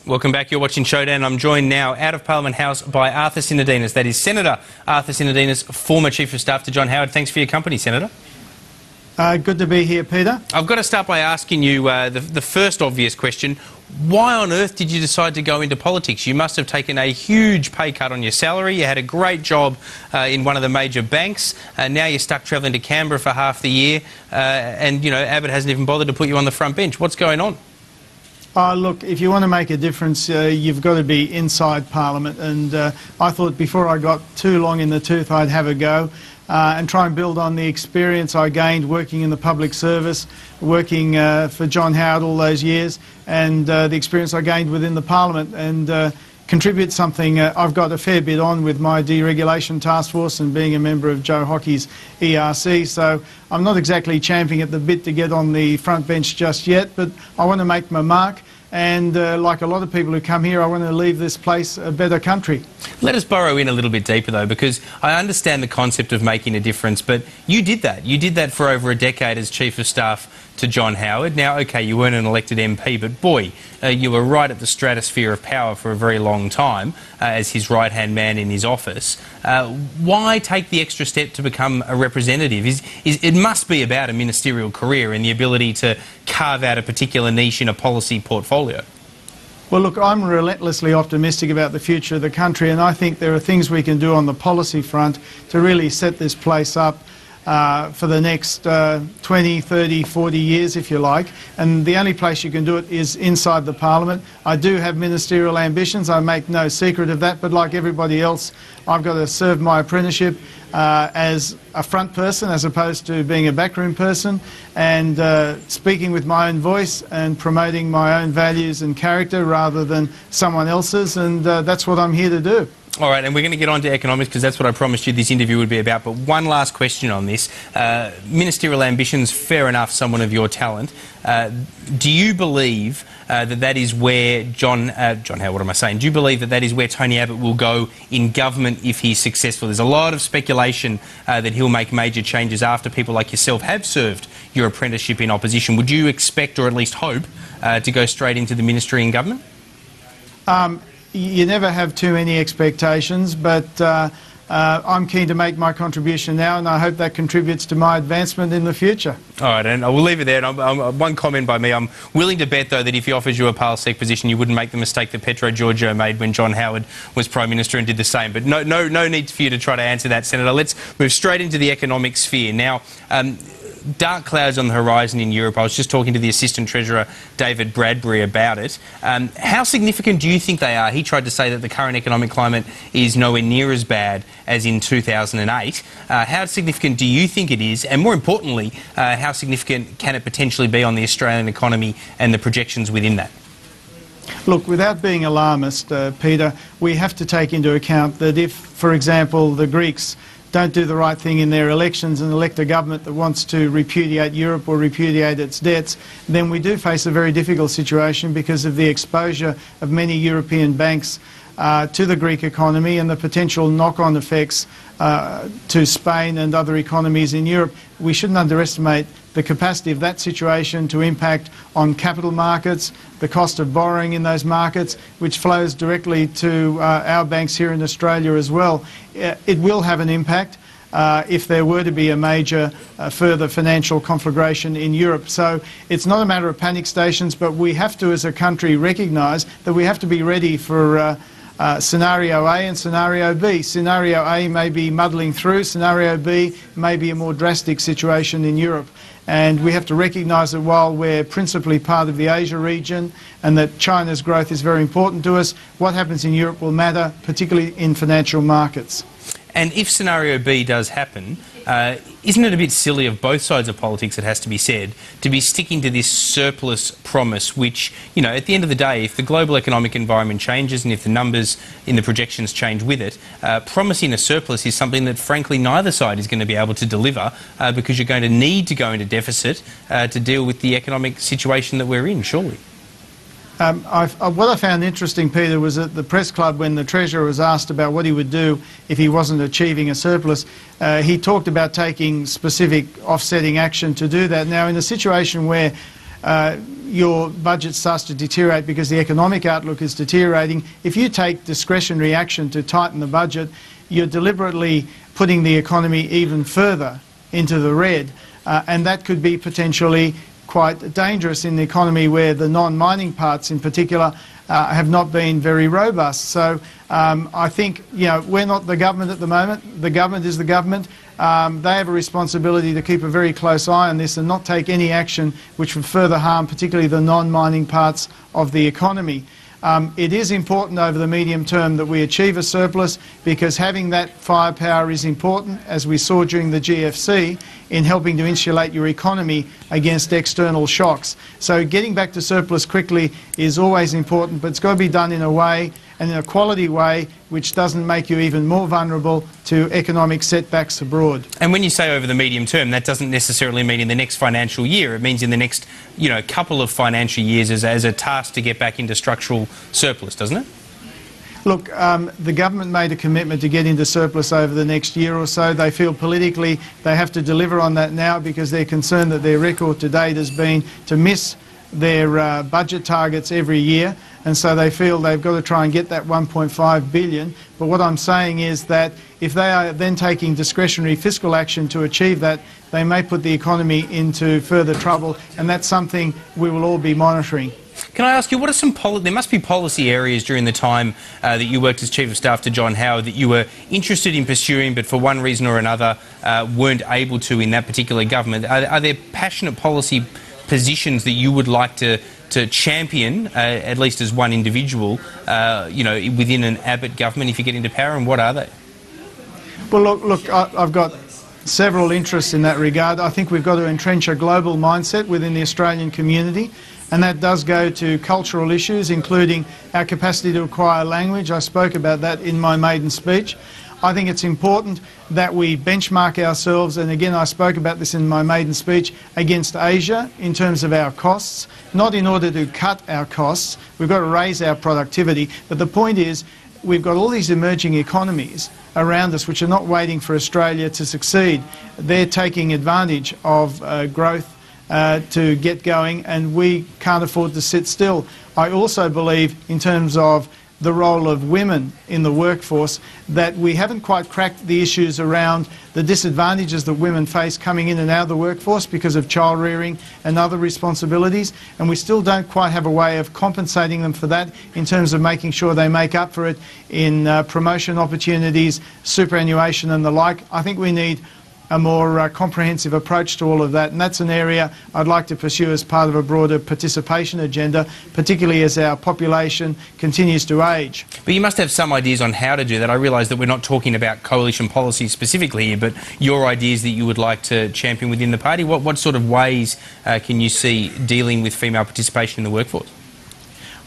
Welcome back. You're watching Showdown. I'm joined now out of Parliament House by Arthur Sinodinos. That is Senator Arthur Sinodinos, former Chief of Staff to John Howard. Thanks for your company, Senator. Good to be here, Peter. I've got to start by asking you the first obvious question. Why on earth did you decide to go into politics? You must have taken a huge pay cut on your salary. You had a great job in one of the major banks. Now you're stuck travelling to Canberra for half the year. And, you know, Abbott hasn't even bothered to put you on the front bench. What's going on? Look, if you want to make a difference, you've got to be inside Parliament. And I thought before I got too long in the tooth, I'd have a go and try and build on the experience I gained working in the public service, working for John Howard all those years, and the experience I gained within the Parliament, and contribute something. I've got a fair bit on with my deregulation task force and being a member of Joe Hockey's ERC, so I'm not exactly champing at the bit to get on the front bench just yet, but I want to make my mark. And like a lot of people who come here, I want to leave this place a better country. Let us burrow in a little bit deeper, though, because I understand the concept of making a difference, but you did that. You did that for over a decade as Chief of Staff to John Howard. Now, OK, you weren't an elected MP, but boy, you were right at the stratosphere of power for a very long time as his right-hand man in his office. Why take the extra step to become a representative? It must be about a ministerial career and the ability to carve out a particular niche in a policy portfolio. Well, look, I'm relentlessly optimistic about the future of the country, and I think there are things we can do on the policy front to really set this place up for the next 20, 30, 40 years, if you like. And the only place you can do it is inside the Parliament. I do have ministerial ambitions. I make no secret of that. But like everybody else, I've got to serve my apprenticeship as a front person as opposed to being a backroom person, and speaking with my own voice and promoting my own values and character rather than someone else's. And that's what I'm here to do. All right, and we're going to get on to economics because that's what I promised you this interview would be about. But one last question on this. Ministerial ambitions, fair enough, someone of your talent. Do you believe that is where John Howard, what am I saying? Do you believe that is where Tony Abbott will go in government if he's successful? There's a lot of speculation that he'll make major changes after people like yourself have served your apprenticeship in opposition. Would you expect, or at least hope, to go straight into the ministry in government? You never have too many expectations, but I'm keen to make my contribution now, and I hope that contributes to my advancement in the future. All right, and I will leave it there. And one comment by me, I'm willing to bet, though, that if he offers you a Parliament position, you wouldn't make the mistake that Petro Georgiou made when John Howard was Prime Minister and did the same. But no need for you to try to answer that, Senator. Let's move straight into the economic sphere. Now, dark clouds on the horizon in Europe. I was just talking to the Assistant Treasurer, David Bradbury, about it. How significant do you think they are? He tried to say that the current economic climate is nowhere near as bad as in 2008. How significant do you think it is? And more importantly, how significant can it potentially be on the Australian economy and the projections within that? Look, without being alarmist, Peter, we have to take into account that if, for example, the Greeks don't do the right thing in their elections and elect a government that wants to repudiate Europe or repudiate its debts, then we do face a very difficult situation because of the exposure of many European banks to the Greek economy and the potential knock-on effects to Spain and other economies in Europe. We shouldn't underestimate the capacity of that situation to impact on capital markets, the cost of borrowing in those markets, which flows directly to our banks here in Australia as well. It will have an impact if there were to be a major further financial conflagration in Europe. So it's not a matter of panic stations, but we have to, as a country, recognise that we have to be ready for scenario A and scenario B. Scenario A may be muddling through, scenario B may be a more drastic situation in Europe. And we have to recognise that while we're principally part of the Asia region and that China's growth is very important to us, what happens in Europe will matter, particularly in financial markets. And if scenario B does happen, isn't it a bit silly of both sides of politics, it has to be said, to be sticking to this surplus promise which, you know, at the end of the day, if the global economic environment changes and if the numbers in the projections change with it, promising a surplus is something that, frankly, neither side is going to be able to deliver because you're going to need to go into deficit to deal with the economic situation that we're in, surely. What I found interesting, Peter, was at the press club when the Treasurer was asked about what he would do if he wasn't achieving a surplus. He talked about taking specific offsetting action to do that. Now, in a situation where your budget starts to deteriorate because the economic outlook is deteriorating, if you take discretionary action to tighten the budget, you're deliberately putting the economy even further into the red, and that could be potentially quite dangerous in the economy where the non-mining parts in particular have not been very robust. So I think, we're not the government at the moment. The government is the government. They have a responsibility to keep a very close eye on this and not take any action which would further harm particularly the non-mining parts of the economy. It is important over the medium term that we achieve a surplus, because having that firepower is important, as we saw during the GFC, in helping to insulate your economy against external shocks. So getting back to surplus quickly is always important, but it's got to be done in a way, and in a quality way, which doesn't make you even more vulnerable to economic setbacks abroad. And when you say over the medium term, that doesn't necessarily mean in the next financial year. It means in the next, couple of financial years as a task to get back into structural surplus, doesn't it? Look, the government made a commitment to get into surplus over the next year or so. They feel politically they have to deliver on that now, because they're concerned that their record to date has been to miss their budget targets every year, and so they feel they've got to try and get that 1.5 billion. But what I'm saying is that if they are then taking discretionary fiscal action to achieve that, they may put the economy into further trouble, and that's something we will all be monitoring. Can I ask you, what are some there must be policy areas during the time that you worked as Chief of Staff to John Howard that you were interested in pursuing but for one reason or another weren't able to in that particular government? Are there passionate policy positions that you would like to champion, at least as one individual, within an Abbott government if you get into power, and what are they? Well, look, I've got several interests in that regard. I think we've got to entrench a global mindset within the Australian community, and that does go to cultural issues, including our capacity to acquire language. I spoke about that in my maiden speech. I think it's important that we benchmark ourselves, and again I spoke about this in my maiden speech, against Asia in terms of our costs, not in order to cut our costs. We've got to raise our productivity, but the point is we've got all these emerging economies around us which are not waiting for Australia to succeed. They're taking advantage of growth to get going, and we can't afford to sit still. I also believe, in terms of the role of women in the workforce, that we haven't quite cracked the issues around the disadvantages that women face coming in and out of the workforce because of child rearing and other responsibilities, and we still don't quite have a way of compensating them for that in terms of making sure they make up for it in promotion opportunities, superannuation and the like. I think we need a more comprehensive approach to all of that, and that's an area I'd like to pursue as part of a broader participation agenda, particularly as our population continues to age. But you must have some ideas on how to do that. I realise that we're not talking about coalition policy specifically here, but your ideas that you would like to champion within the party. What sort of ways can you see dealing with female participation in the workforce?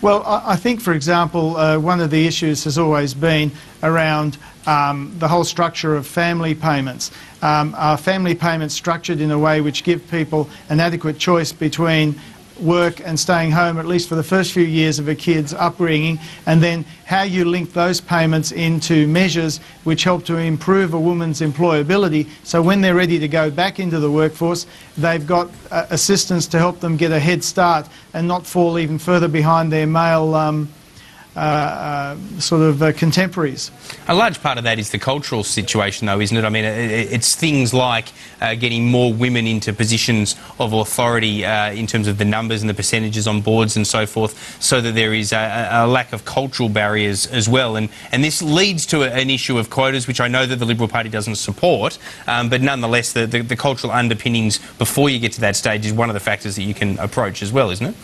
Well, I think, for example, one of the issues has always been around the whole structure of family payments. Are family payments structured in a way which give people an adequate choice between work and staying home, at least for the first few years of a kid's upbringing, and then how you link those payments into measures which help to improve a woman's employability, so when they're ready to go back into the workforce, they've got assistance to help them get a head start and not fall even further behind their male contemporaries. A large part of that is the cultural situation, though, isn't it? I mean, it's things like getting more women into positions of authority in terms of the numbers and the percentages on boards and so forth, so that there is a lack of cultural barriers as well. And this leads to an issue of quotas, which I know that the Liberal Party doesn't support, but nonetheless, the cultural underpinnings before you get to that stage is one of the factors that you can approach as well, isn't it?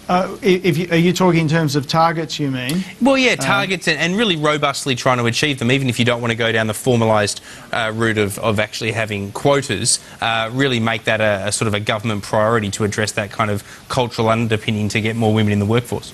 Are you talking in terms of targets, you mean? Well, yeah, targets and really robustly trying to achieve them, even if you don't want to go down the formalised route of actually having quotas, really make that a sort of a government priority to address that kind of cultural underpinning to get more women in the workforce.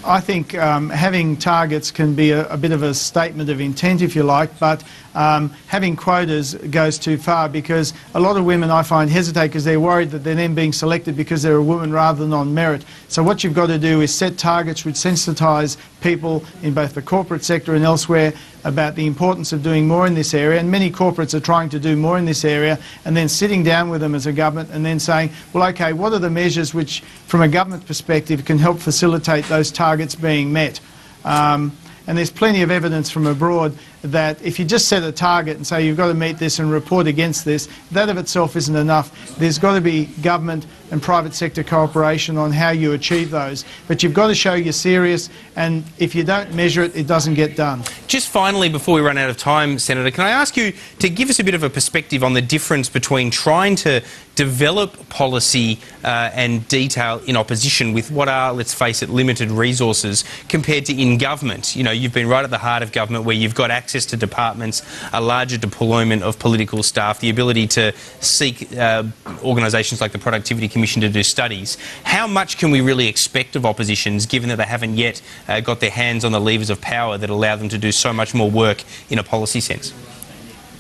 I think having targets can be a bit of a statement of intent, if you like, but having quotas goes too far, because a lot of women, I find, hesitate because they're worried that they're then being selected because they're a woman rather than on merit. So what you've got to do is set targets which sensitise people in both the corporate sector and elsewhere about the importance of doing more in this area, and many corporates are trying to do more in this area, and then sitting down with them as a government and then saying, well, okay, what are the measures which from a government perspective can help facilitate those targets being met? And there's plenty of evidence from abroad that if you just set a target and say you've got to meet this and report against this, that of itself isn't enough. There's got to be government and private sector cooperation on how you achieve those. But you've got to show you're serious, and if you don't measure it, it doesn't get done. Just finally, before we run out of time, Senator, can I ask you to give us a bit of a perspective on the difference between trying to develop policy and detail in opposition with what are, let's face it, limited resources, compared to in government? You know, you've been right at the heart of government, where you've got access to departments, a larger deployment of political staff, the ability to seek organisations like the Productivity Commission to do studies. How much can we really expect of oppositions, given that they haven't yet got their hands on the levers of power that allow them to do so much more work in a policy sense?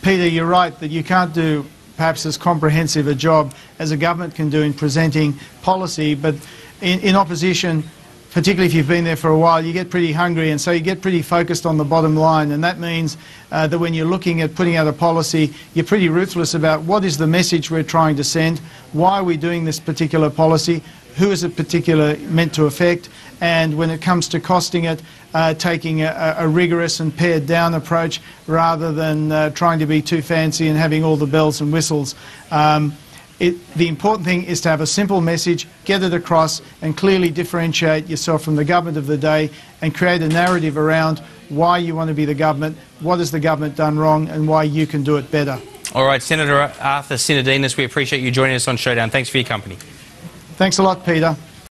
Peter, you're right that you can't do perhaps as comprehensive a job as a government can do in presenting policy, but in opposition, particularly if you've been there for a while, you get pretty hungry, and so you get pretty focused on the bottom line, and that means that when you're looking at putting out a policy, you're pretty ruthless about what is the message we're trying to send, why are we doing this particular policy, who is it particularly meant to affect, and when it comes to costing it, taking a rigorous and pared down approach rather than trying to be too fancy and having all the bells and whistles. The important thing is to have a simple message, get it across, and clearly differentiate yourself from the government of the day and create a narrative around why you want to be the government, what has the government done wrong, and why you can do it better. All right, Senator Arthur Sinodinos, we appreciate you joining us on Showdown. Thanks for your company. Thanks a lot, Peter.